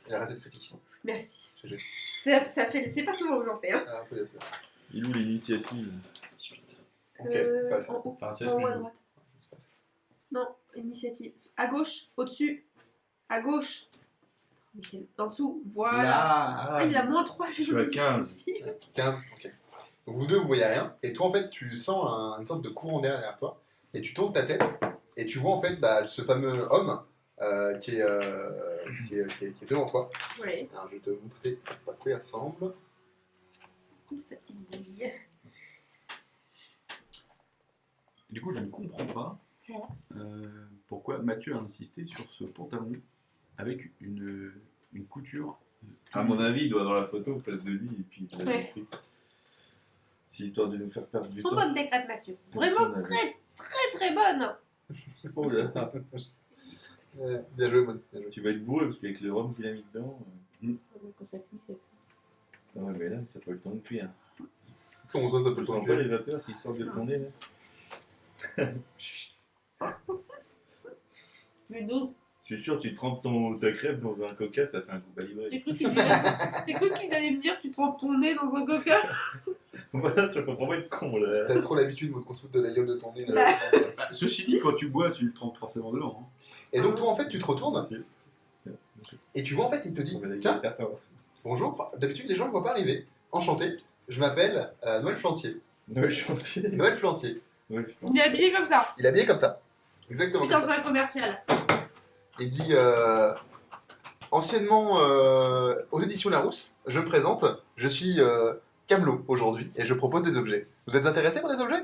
Il a resté de critique. Merci. GG. Ça fait... C'est pas souvent que j'en fais. Hein. Ah, c'est bien, c'est bien. Il est où l'initiative? 18. Ok, pas ça. En haut. Enfin, 16 En haut plus à 2. droite. Non, initiative. À gauche, au-dessus. À gauche. Nickel. En dessous, voilà. Là. Ah, il a moins 3. Je suis à 15. 15, ok. Donc vous deux, vous voyez rien, et toi, en fait, tu sens une sorte de courant d'air derrière toi, et tu tournes ta tête, et tu vois, en fait, bah, ce fameux homme qui est devant toi. Ouais. Alors, je vais te montrer à quoi il ressemble. Ouh, sa petite bille. Du coup, je ne comprends pas pourquoi Mathieu a insisté sur ce pantalon avec une couture. À mon avis, il doit avoir la photo en face de lui et puis il l'a Ouais. écrit. C'est histoire de nous faire perdre du Sont temps. bonnes tes crêpes, Mathieu. Vraiment Personne très, très, très bonnes. Oh là. Bien joué, Maud. Bien joué. Tu vas être bourré parce qu'avec le rhum qu'il a mis dedans. Quand ça cuit, c'est Ah ouais, mais là, ça n'a pas eu le temps de cuire. Comment ça Tu peut sens pas les vapeurs qui sortent de ton nez là? Une dose. Je suis sûr, tu trempes ta crêpe dans un coca, ça fait un coup calibré. J'ai cru qu'il allait me dire tu trempes ton nez dans un coca. Voilà, je comprends pas être con là. T'as trop l'habitude, Maud, qu'on se foute de la gueule de ton nez. Là. Bah, ceci dit, quand tu bois, tu le trempes forcément dedans. Hein. Et donc, toi, en fait, tu te retournes, Merci. et tu vois, en fait, il te dit, On va la tiens, gueule, certains. bonjour. Enfin, d'habitude, les gens ne voient pas arriver. Enchanté, je m'appelle Noël Flantier. Noël chantier. Noël Flantier. Ouais, putain. Il est habillé comme ça. Il est habillé comme ça. Exactement Putain, comme c'est ça. un commercial. Il dit anciennement aux éditions Larousse, je me présente, je suis Camelot aujourd'hui et je propose des objets. Vous êtes intéressé par des objets?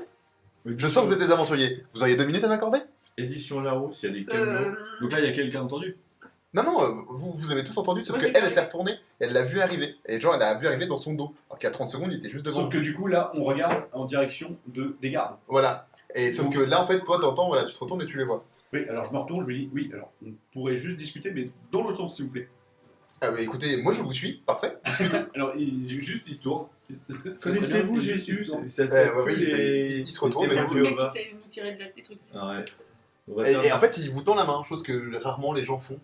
Je sens que vous êtes des aventuriers. Vous auriez 2 minutes à m'accorder? Édition Larousse, il y a des camions. Donc là, il y a quelqu'un entendu. Non, non, vous avez tous entendu, sauf Moi, qu'elle, j'ai elle pas- s'est retournée, elle l'a vu arriver. Et genre, elle l'a vu arriver dans son dos. Alors qu'à 30 secondes, il était juste devant. Sauf que du coup, là, on regarde en direction des gardes. Voilà. Et sauf que là, en fait, toi, t'entends, voilà, tu te retournes et tu les vois. Oui, alors je me retourne, je lui dis, oui, alors on pourrait juste discuter, mais dans l'autre sens, s'il vous plaît. Ah, mais écoutez, moi je vous suis, parfait. Alors, juste, il se tourne. Connaissez-vous Jésus? Ça oui, il se retourne C'est et un donc, peu le mec qui sait nous tirer de la tes trucs. Ah ouais. Et en fait, il vous tend la main, chose que rarement les gens font.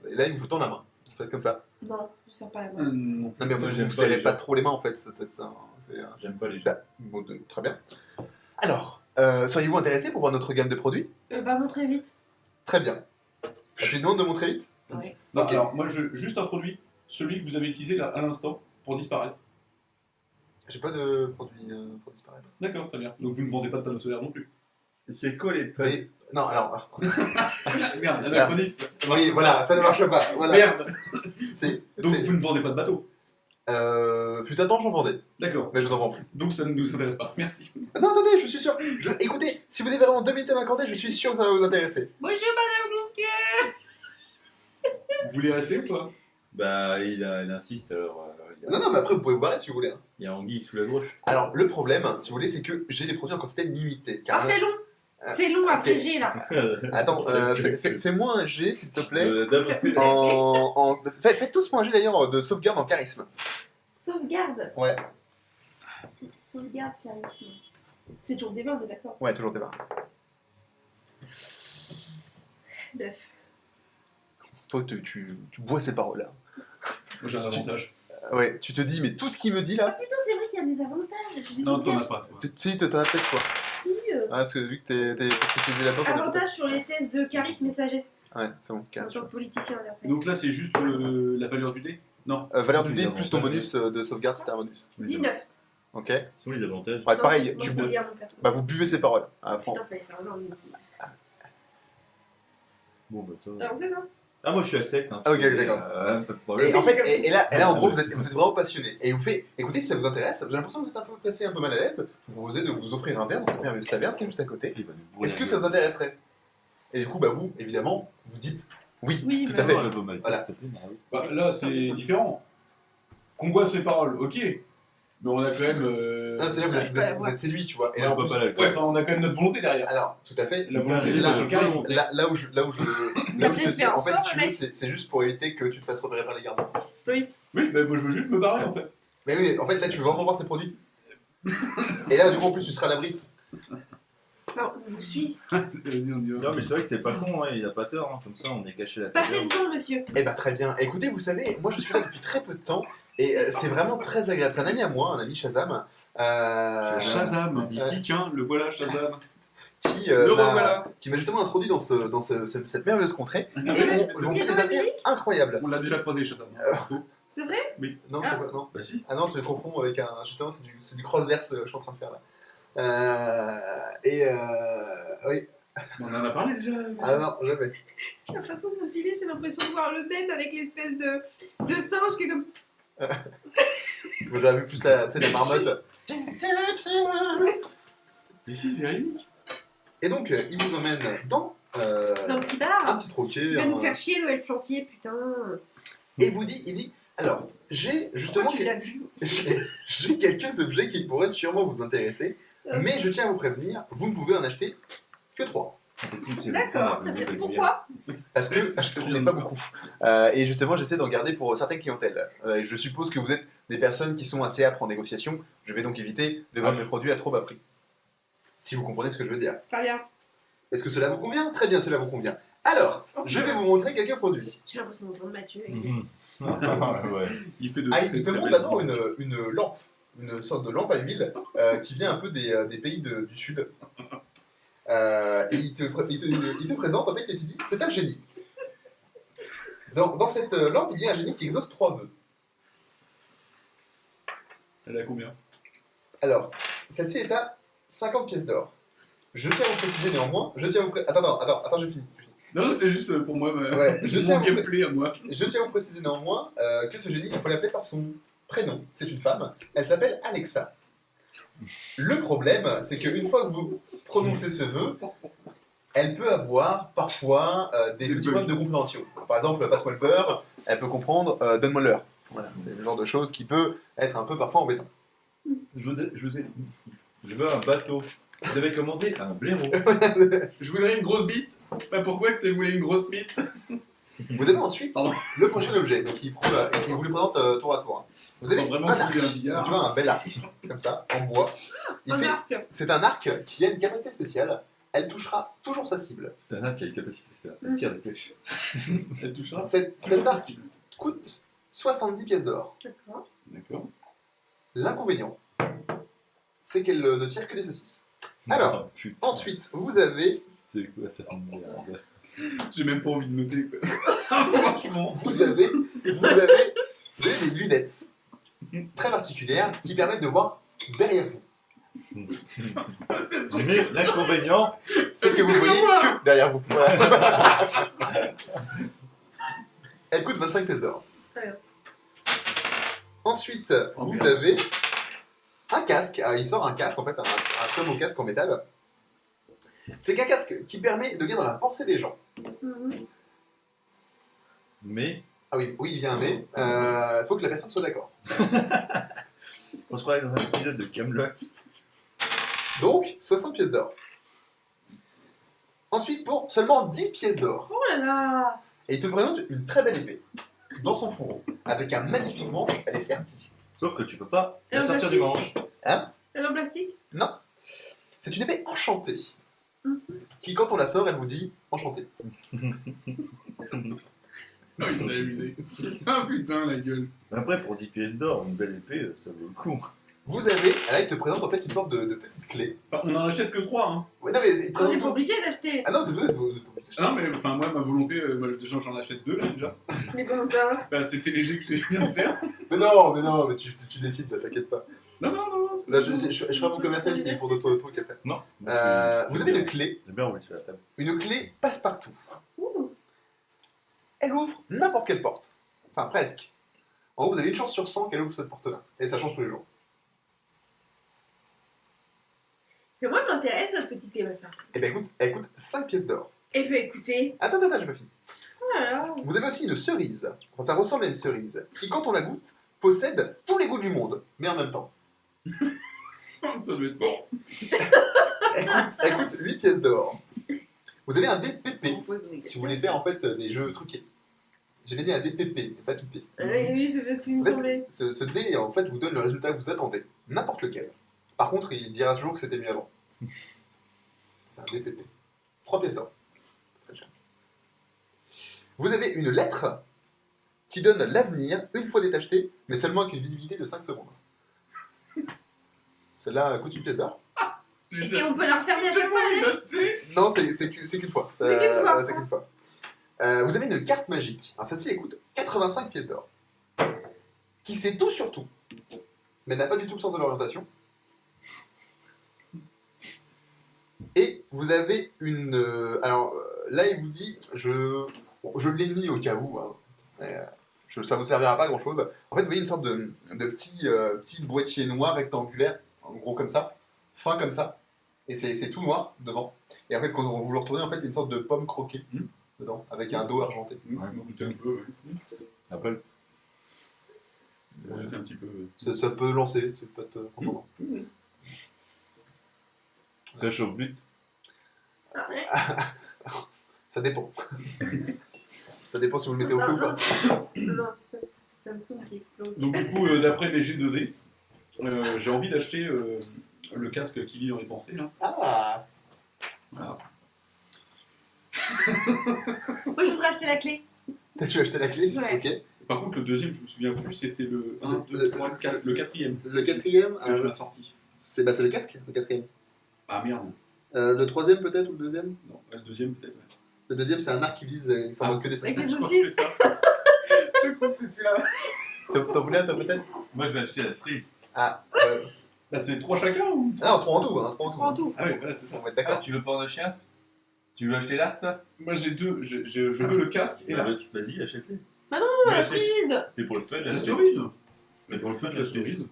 Et là, il vous tend la main. Vous faites comme ça. Non, je sers pas la main. Non, mais en fait, Moi, vous j'aime ne pas serrez les pas gens. trop les mains en fait. J'aime pas les gens. Bon, très bien. Alors, seriez-vous intéressé pour voir notre gamme de produits? Bah, montrez vite. Très bien. Tu demandes de montrer vite? Ouais. Non, Ok. alors, moi, juste un produit, celui que vous avez utilisé là à l'instant pour disparaître. J'ai pas de produit pour disparaître. D'accord, très bien. Donc, vous ne vendez pas de panneaux solaires non plus. C'est quoi les potes? Mais, non, alors. Merde, anachronisme. ça marche Oui, pas. voilà, ça ne marche pas. Voilà. Merde. C'est. Donc, vous ne vendez pas de bateau. Fut un temps, j'en vendais, D'accord. mais je n'en vends plus. Donc, ça ne nous intéresse pas. Merci. Non, attendez, je suis sûr. Écoutez, si vous avez vraiment 2 minutes à m'accorder, je suis sûr que ça va vous intéresser. Bonjour, Madame Blousquet. Vous voulez rester ou pas? Bah, il insiste alors. Non, mais après, vous pouvez vous barrer si vous voulez. Hein. Il y a Anguille sous la gauche. Alors, le problème, si vous voulez, c'est que j'ai des produits en quantité limitée. Ah, c'est long. C'est long après ok. G là. Attends, fais-moi un G, s'il te plaît. D'abord, Faites tous moi un G d'ailleurs de sauvegarde en charisme. Sauvegarde. Ouais. Sauvegarde charisme. C'est toujours des mains, on est d'accord. Ouais, toujours des barres. 9. Toi, tu bois ces paroles-là. Moi, j'ai un avantage. Ouais, tu te dis, mais tout ce qu'il me dit là, Putain, c'est vrai qu'il y a des avantages. Je dis Non, des t'en as gages. pas, toi. si, t'en as peut-être toi. Si, Ah, parce que vu que t'es spécialisé là-dedans, t'en as peut-être. avantage sur les tests de charisme et sagesse. Ouais, c'est bon, En 4. tant que politicien, d'après. Donc là, c'est juste la valeur du dé? Non. Valeur du Les dé plus ton avantages. bonus de sauvegarde si t'as un bonus. 19. Ok. Quels sont les avantages? Ouais, pareil, Non, tu c'est bois. bien, mon perso. Bah, vous buvez ces paroles. À fond. Putain, fallait faire un ordre. Bon, bah ça va. Alors, c'est ça. Ah, moi je suis à 7. Hein. Ah, ok, d'accord. Pas de problème. Et en fait, et là, en gros, vous êtes vraiment passionné. Et vous faites, écoutez, si ça vous intéresse, j'ai l'impression que vous êtes un peu pressé, un peu mal à l'aise. Je vous proposais de vous offrir un verre dans cette merveilleuse taverne qui est juste à côté. Il va nous bourrer Est-ce que la ça vous gueule. intéresserait? Et du coup, bah vous, évidemment, vous dites oui, Oui, tout mais à fait. Ouais, vos maltais, Voilà. s'il te plaît, Marie. Bah, là, c'est différent. Qu'on boive ses paroles, ok. Mais on a quand même. Non, c'est là que vous êtes séduit, tu vois. Et Moi, là, je en bois plus, pas l'alcool. Ouais, enfin, on a quand même notre volonté derrière. alors, tout à fait. La volonté, C'est c'est là, sur le charisme. là où je te dis, en fait, si tu veux, c'est juste pour éviter que tu te fasses repérer par les gardes. Oui, bah, moi, je veux juste me barrer en fait. Mais oui, en fait, là, tu veux vraiment voir ces produits. Et là, du coup, en plus, tu seras à l'abri. Non, je vous suis. Non, mais c'est vrai que c'est pas con, hein, il a pas tort. Hein. Comme ça, on est caché la tête. Passez devant, monsieur. Eh ben très bien. Écoutez, vous savez, moi je suis là depuis très peu de temps et c'est vraiment très agréable. C'est un ami à moi, un ami Shazam, Shazam, d'ici, tiens, le voilà, Shazam. qui Le m'a revoilà. justement introduit dans cette merveilleuse contrée. Et on fait dans des la affaires musique incroyables. On l'a déjà croisé, Shazam. C'est vrai? Non, Ah. c'est pas- non. Bah si. Ah non, tu le confonds avec un. Justement, c'est du cross-verse que je suis en train de faire là. Oui. On en a parlé déjà. Ah non, jamais. La façon dont il est, j'ai l'impression de voir le même avec l'espèce de singe qui est comme ça. Moi j'aurais vu plus la, tu sais, la marmotte. Mais si, véridique. Et donc, il vous emmène dans C'est un petit un bar. petit troquet. Il va nous faire chier, Noël Flantier, putain. Et il dit, alors, j'ai justement. Pourquoi tu l'as vu? J'ai quelques objets qui pourraient sûrement vous intéresser, mais je tiens à vous prévenir, vous ne pouvez en acheter que 3. D'accord, très bien. Pourquoi? Parce que je ne connais pas beaucoup. Et justement, j'essaie d'en garder pour certaines clientèles. Et je suppose que vous êtes des personnes qui sont assez âpres en négociation. Je vais donc éviter de vendre mes produits à trop bas prix. Si vous comprenez ce que je veux dire. Pas bien. Est-ce que cela vous convient? Très bien, cela vous convient. Alors, je vais vous montrer quelques produits. J'ai l'impression d'entendre Mathieu. Ouais. Il fait de. Ah, il te très montre belles d'abord images. une lampe, une sorte de lampe à huile qui vient un peu des pays du Sud. Et il te présente, en fait, et tu dis, c'est un génie. Dans cette lampe, il y a un génie qui exauce 3 vœux. Elle a combien? Alors, celle-ci est à 50 pièces d'or. Je tiens à vous préciser néanmoins, Attends, je finis. Non, c'était juste pour moi. Ouais, je tiens à mon vous- gameplay à moi. Je tiens à vous préciser néanmoins que ce génie, il faut l'appeler par son prénom. C'est une femme, elle s'appelle Alexa. Le problème, c'est qu'une fois que vous prononcez ce vœu, elle peut avoir parfois des Des petits bugs. problèmes de compréhension. Par exemple, passe-moi le beurre, elle peut comprendre donne-moi l'heure. Voilà, c'est le genre de choses qui peut être un peu parfois embêtant. Je veux un bateau. Vous avez commandé un blaireau. Je voudrais une grosse bite. Bah pourquoi que tu voulais une grosse bite? Vous avez ensuite Pardon. le prochain objet, donc il vous le présente tour à tour. Vous avez Vraiment un arc, trouver un billard. tu vois un bel arc, comme ça, en bois. Un arc. C'est un arc qui a une capacité spéciale, elle touchera toujours sa cible. C'est un arc qui a une capacité spéciale. Elle tire des flèches. Elle touchera. Cet arc coûte 70 pièces d'or. D'accord. D'accord. L'inconvénient, c'est qu'elle ne tire que des saucisses. Alors, Oh, putain. ensuite, vous avez C'est quoi ça? Merde. J'ai même pas envie de noter. Quoi. Franchement. vous avez des lunettes très particulières qui permettent de voir derrière vous. Mais l'inconvénient, C'est que vous voyez que derrière vous. Voilà. Elle coûte 25 pièces d'or. Très bien. Ensuite, vous avez un casque. Ah, il sort un casque, en fait, un très beau casque en métal. C'est qu'un casque qui permet de lire dans la pensée des gens. Mhm. mais Ah oui, il y a un mais. Il faut que la personne soit d'accord. on se croirait dans un épisode de Camelot. Donc, 60 pièces d'or. Ensuite, pour seulement 10 pièces d'or. Oh là là. Et il te présente une très belle épée dans son fourreau, avec un magnifique manche, elle est sertie. Sauf que tu peux pas Et la en sortir du plastique manche. Elle est en plastique? Non, c'est une épée enchantée, Mhm. qui quand on la sort, elle vous dit enchantée. Non, il s'est amusé. Ah putain, la gueule. Après, pour 10 pièces d'or, une belle épée, ça vaut le coup. Vous avez, là il te présente en fait une sorte de petite clé. Enfin, on en achète que 3, hein. Ouais, non mais il te On n'est présente pas obligé d'acheter. Ah non, vous êtes pas obligé d'acheter. Ah non, mais enfin, moi, ma volonté, moi, déjà, j'en achète 2 là déjà. Mais comment ça? Bah, c'était léger que je viens de faire. Mais non, tu décides, là, t'inquiète pas. Non, non, non, non. Là, je ferai mon commercial s'il faut d'autres trucs après. Non. Vous avez une clé, J'ai bien roulé sur la table. une clé passe-partout. Ouh. Elle ouvre n'importe quelle porte. Enfin, presque. En gros, vous avez une chance sur 100 qu'elle ouvre cette porte-là. Et ça change tous les jours. Mais moi, m'intéresse votre petite clé passe-partout. Eh ben écoute, elle coûte 5 pièces d'or. Eh bien, écoutez. Attends, j'ai pas fini. Oh là là. Vous avez aussi une cerise. Enfin, ça ressemble à une cerise. Qui, quand on la goûte, possède tous les goûts du monde. Mais en même temps. Ça doit être bon. Elle coûte 8 pièces d'or. Vous avez un DPP. Empoisonné. Si vous voulez faire en fait des jeux truqués. J'avais dit un DPP, pas pipé. Oui, c'est parce qu'il En me fait, semblait. ce dé, en fait, vous donne le résultat que vous attendez. N'importe lequel. Par contre, il dira toujours que c'était mieux avant. C'est un DPP. 3 pièces d'or. Très cher. Vous avez une lettre qui donne l'avenir une fois détachetée, mais seulement avec une visibilité de 5 secondes. Celle-là coûte 1 pièce d'or. Et on peut la refermer à chaque fois, la lettre? Non, c'est qu'une fois. C'est qu'une fois. C'est qu'une fois. Vous avez une carte magique. Alors celle-ci, elle coûte 85 pièces d'or. Qui sait tout sur tout, mais n'a pas du tout le sens de l'orientation. Et vous avez une... alors là, il vous dit, je l'ai mis au cas où, hein, mais, ça vous servira pas à grand-chose. En fait, vous voyez une sorte de petit boîtier noir rectangulaire, en gros comme ça, fin comme ça, et c'est tout noir devant. Et en fait, quand vous le retournez, en fait, il y a une sorte de pomme croquée dedans, avec un dos argenté. Ouais, on goûte un peu, ouais. Apple. On goûte un petit peu. Ça peut lancer, c'est peut-être pendant. Ça chauffe vite. Ah, ouais. Ça dépend. Ça dépend si vous le mettez au feu ou pas. Non, c'est Samsung qui explose. Donc, du coup, d'après les G2D, j'ai envie d'acheter le casque qui lit dans les pensées, là. Ah, Voilà. Moi, je voudrais acheter la clé. tu veux acheter la clé? Ouais. Ok. Par contre, le deuxième, je me souviens plus, c'était le 1, 2, 3, le quatrième Le quatrième, que je m'ai sorti. c'est le casque, le quatrième. Ah merde. Le troisième peut-être ou le deuxième? Non, le deuxième peut-être, ouais. Le deuxième, c'est un arc qui vise, il s'en que des Avec des saucisses. saucisses. Je crois que c'est celui-là. T'en voulais un, toi, peut-être? Moi, je vais acheter la cerise. Ah, Là, c'est 3 chacun ou non, 3 en tout, hein, 3 en tout. Prends tout. Ah oui, voilà, c'est ça. On va être Ah, d'accord. tu veux pas en acheter un? Tu veux acheter l'arc, toi? Moi, j'ai deux. Je veux le casque et Ah, l'arc. bah, vas-y, achète-le. Bah non, Mais la c'est- cerise. C'était pour le fun, La là. cerise. C'était pour le fun, La là. cerise.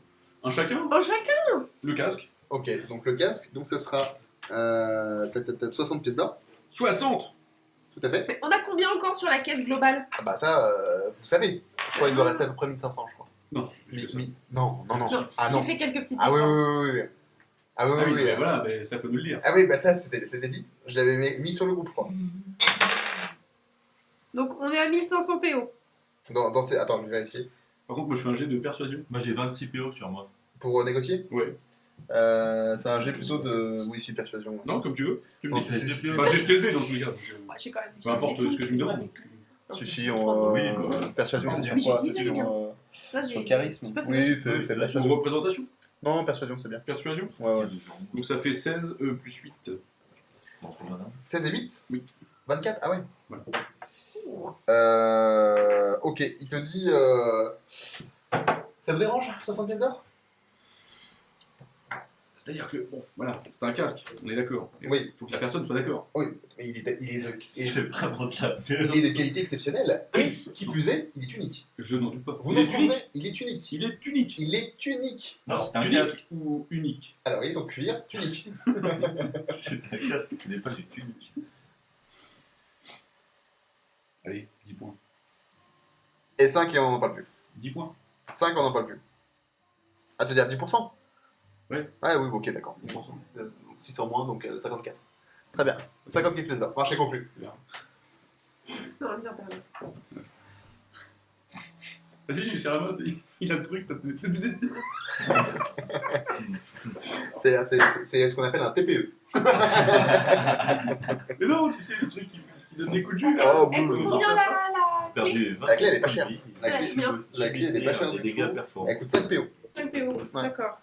Un chacun. Oh, chacun. Le casque. Ok, donc le casque, donc ça sera 60 pièces d'or, 60. tout à fait. Mais on a combien encore sur la caisse globale? Ah bah ça, vous savez, je crois qu'il doit rester à peu près 1500, je crois. Non, plus que ça. Non. Non, Ah j'ai non. fait quelques petites Ah oui, dépenses. oui. Ah oui, Ah oui, oui. bah voilà, mais ça faut nous le dire. Ah oui, bah ça, c'était dit. Je l'avais mis sur le groupe, je crois. Donc on est à 1500 PO. Dans ces... Attends, je vais vérifier. Par contre, moi je fais un jet de persuasion. Moi j'ai 26 PO sur moi. Pour négocier Ouais. C'est un jet plutôt de... Oui, si, persuasion. Ouais. Non, comme tu veux. Tu me Non, dis. c'est- j'ai Enfin, j'ai jeté le dé dans tous les cas. Donc, Ouais, j'ai quand même. peu importe ce que tu me demandes. Si, on... Oui, persuasion, c'est sur Oui, j'ai quoi? dit, C'est j'aime bien. sur, Ça, sur charisme. j'ai pas fait. Oui, fais Une persuasion. représentation. Non, persuasion, c'est bien. Persuasion. Ouais, ouais. Donc ça fait 16 plus 8. 16 et 8 Oui. 24. Ah ouais. Voilà. Ok, il te dit... Ça vous dérange 60 pièces d'or? C'est-à-dire que, bon, voilà, c'est un casque, on est d'accord. Oui. Il faut que la personne soit d'accord. Oui, mais il est C'est vraiment de la il est de qualité exceptionnelle. Et, qui plus est, il est unique. Je n'en doute pas. Vous il nous est unique. trouverez, il est unique. Il est unique. Il est unique. Non, c'est un Unique casque. ou unique. Alors, il est en cuir, unique. C'est un casque, ce n'est pas une tunique. Allez, 10 points. Et 5 et on n'en parle plus. 10 points. 5 on n'en parle plus. Ah, tu veux dire 10%? Ouais. Ouais, oui, ok, d'accord. 10%. 600 moins, donc 54. Très bien. 54 pièces d'or. Marché conclu. Non, les impériaux. Vas-y, je suis sur la motte, il a le truc. C'est ce qu'on appelle un TPE. Mais non, tu sais, le truc qui donne des coups de jus là. Oh, Elle vous, coûte vous, combien vous, la Perdu 20 La clé, elle est pas chère. La clé, la clé, elle est pas chère des du dégâts tout. performants. Elle coûte 5 PO. PO, d'accord.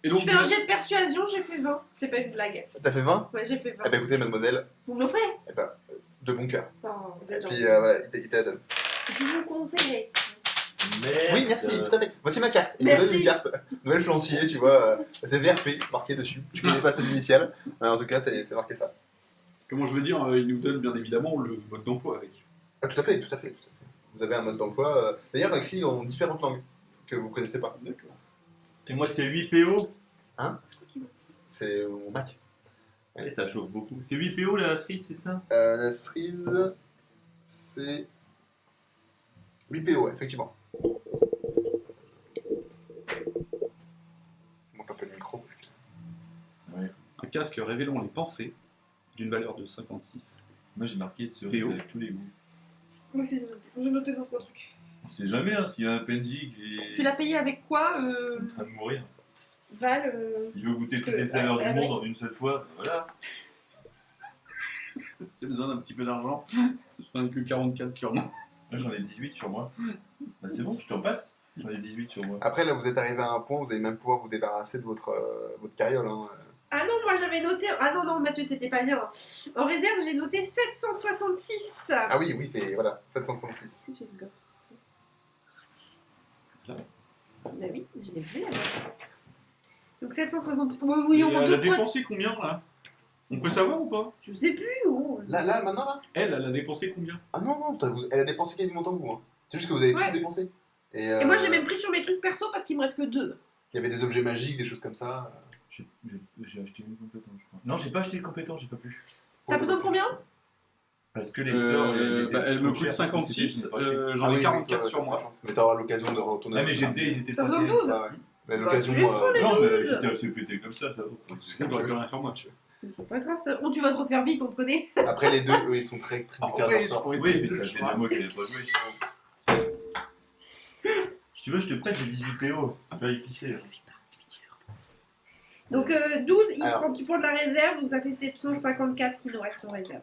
Et donc, Je fais un jet de persuasion, j'ai fait 20. C'est pas une blague. T'as fait 20? Ouais, j'ai fait 20. Eh ben écoutez, mademoiselle, Vous me l'offrez? eh ben, de bon cœur. Oh, vous êtes Puis gentil. voilà, il te la donne. Je vous conseille. Merde. Oui, merci, tout à fait. Voici ma carte. Il te Merci. donne une carte. Noël Flantier, tu vois. C'est VRP marqué dessus. Tu connais pas ses initiales. Mais en tout cas, c'est marqué ça. comment je veux dire, il nous donne bien évidemment le mode d'emploi avec. Ah, tout à fait, tout à fait, tout à fait. Vous avez un mode d'emploi, d'ailleurs écrit en différentes langues que vous connaissez pas. D'accord. Et moi c'est 8 PO. C'est quoi qui m'a dit? C'est mon Mac. Et ça chauffe beaucoup. C'est 8 PO la cerise, c'est ça? La cerise, c'est 8 PO, effectivement. Je monte un peu le micro parce que... Un casque révélant les pensées d'une valeur de 56. Moi j'ai marqué cerise PO. avec tous les goûts. Moi aussi, j'ai noté. J'ai noté d'autres trucs. On sait jamais hein, s'il y a un PNJ qui est Tu l'as payé avec quoi, en train de mourir. Val Il veut goûter toutes les saveurs du ouais. monde en une seule fois. Voilà. J'ai besoin d'un petit peu d'argent. J'en ai que 44 sur moi. Moi j'en ai 18 sur moi. Bah c'est bon, je te repasse. J'en ai 18 sur moi. Après, là, vous êtes arrivé à un point où vous allez même pouvoir vous débarrasser de votre carriole. Hein. Ah non, moi j'avais noté. Ah non, non, Mathieu, t'étais pas bien. En réserve, j'ai noté 766. Ah oui, oui, c'est... Voilà, 766. J'ai une gosse. Bah oui, je l'ai vu là. Donc 766. Oui, on Et elle a toute pointe. dépensé combien là? On peut savoir ou pas? Je sais plus. Oh. Là, maintenant, là? Elle a dépensé combien? Ah non, non, elle a dépensé quasiment autant que vous. Hein. C'est juste que vous avez Ouais. tout dépensé. Et moi j'ai même pris sur mes trucs perso parce qu'il me reste que 2. Il y avait des objets magiques, des choses comme ça. J'ai acheté une compétence, je crois. Non, j'ai pas acheté une compétence, j'ai pas pu. T'as besoin de combien? Parce que les sœurs, elles étaient Elle me trop coûte chères, 56, c'est pour ça que j'ai pas acheté. j'en ai oui, 44 oui, sur moi. Mais t'auras l'occasion de retourner. Ah mais j'ai des, ils étaient T'as pas besoin de terribles. 12? Ouais, ouais. Mais Bah, l'occasion. tu les prends, les Non, mais 12. j'étais assez pété comme ça va. J'aurais plus rien sur moi. C'est pas grave ça. Oh, tu vas te refaire vite, on te connaît. Après, les deux, eux, ils sont très tributaires de leur sort. Oui, mais ça fait 2 mois que j'avais pas joué. Si tu veux, je te prête, j'ai 18 PO. Tu vas y pisser. Donc 12, Alors. tu prends de la réserve, donc ça fait 754 qui nous reste en réserve.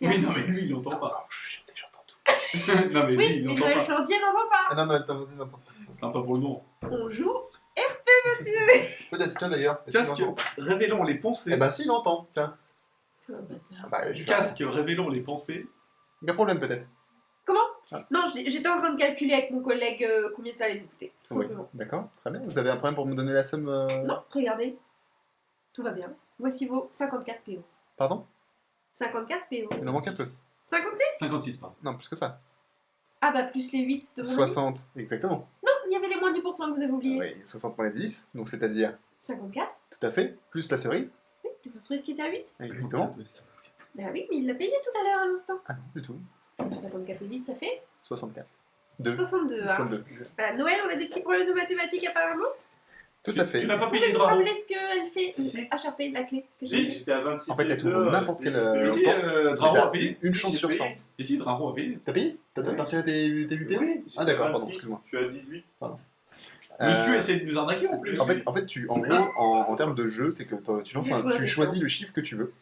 Oui, non, mais lui, il n'entend pas. Oh, j'entends tout. Non, mais lui, Oui, il mais n'entend Noël pas. Flantier n'en va pas. Ah non, mais attends, vas-y, attends. Enfin, pas pour le moment. On joue. Peut-être, tiens d'ailleurs. est-ce qu'il Casque entend révélant les pensées. Eh ben, si, il entend, tiens. C'est un bâtard. Ah bah, je vais faire- Casque révélant les pensées. Il y a un problème, peut-être. Non, j'étais en train de calculer avec mon collègue combien ça allait nous coûter, tout Oui. simplement. D'accord, très bien. Vous avez un problème pour me donner la somme Non, regardez. Tout va bien. Voici vos 54 PO. Pardon 54 PO. Il en manque un peu. 56? 56, pardon. Non, plus que ça. Ah bah plus les 8 de mon ami. 60, exactement. Non, il y avait les moins 10% que vous avez oubliés. Oui, 60 moins les 10, donc c'est-à-dire 54, tout à fait, plus la cerise. oui, plus ce cerise qui était à 8. Exactement. Bah oui, mais il l'a payé tout à l'heure à l'instant. Ah non, du tout. Bah, 54 et 8, ça fait 64. 2. 62. Hein. 62. Voilà, Noël, on a des petits problèmes de mathématiques apparemment. Tout à fait. Tu n'as pas Vous payé pouvez les me dragons. rappeler ce qu'elle fait Si, si. HRP, la clé que j'ai Si, eue. j'étais à 26 En fait, elle pièces t'ouvre d'or, n'importe quelle Mais si, porte. Draro T'as a payé. une chance j'ai sur 100. payé. Et si, Draro a payé. T'as payé T'as retiré tes 8 PO Oui, Ah d'accord, pardon, 26, excuse-moi. tu as 18. Monsieur Euh, essaie de nous arnaquer en plus. En fait, en gros, en termes de jeu, c'est que tu choisis le chiffre que tu veux,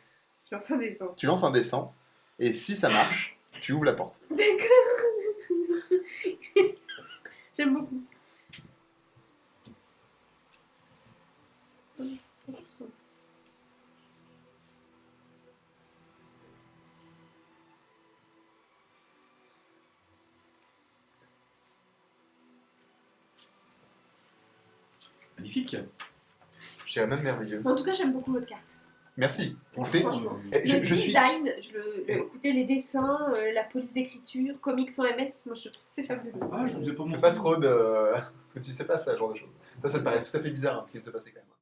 Je lance un dessin. tu lances un dé 100, et si ça marche, tu ouvres la porte. D'accord. J'aime beaucoup. Magnifique. Je dirais même merveilleux. En tout cas, j'aime beaucoup votre carte. Merci. Franchement, Franchement. eh, Le je suis... design, écoutez, les dessins, la police d'écriture, comics en MS, moi je trouve que c'est fabuleux. Ah, je vous ai pas montré. Fais pas trop de... Parce que tu sais pas ça, ce genre de choses. Ça te paraît tout à fait bizarre, hein, ce qui se passait quand même.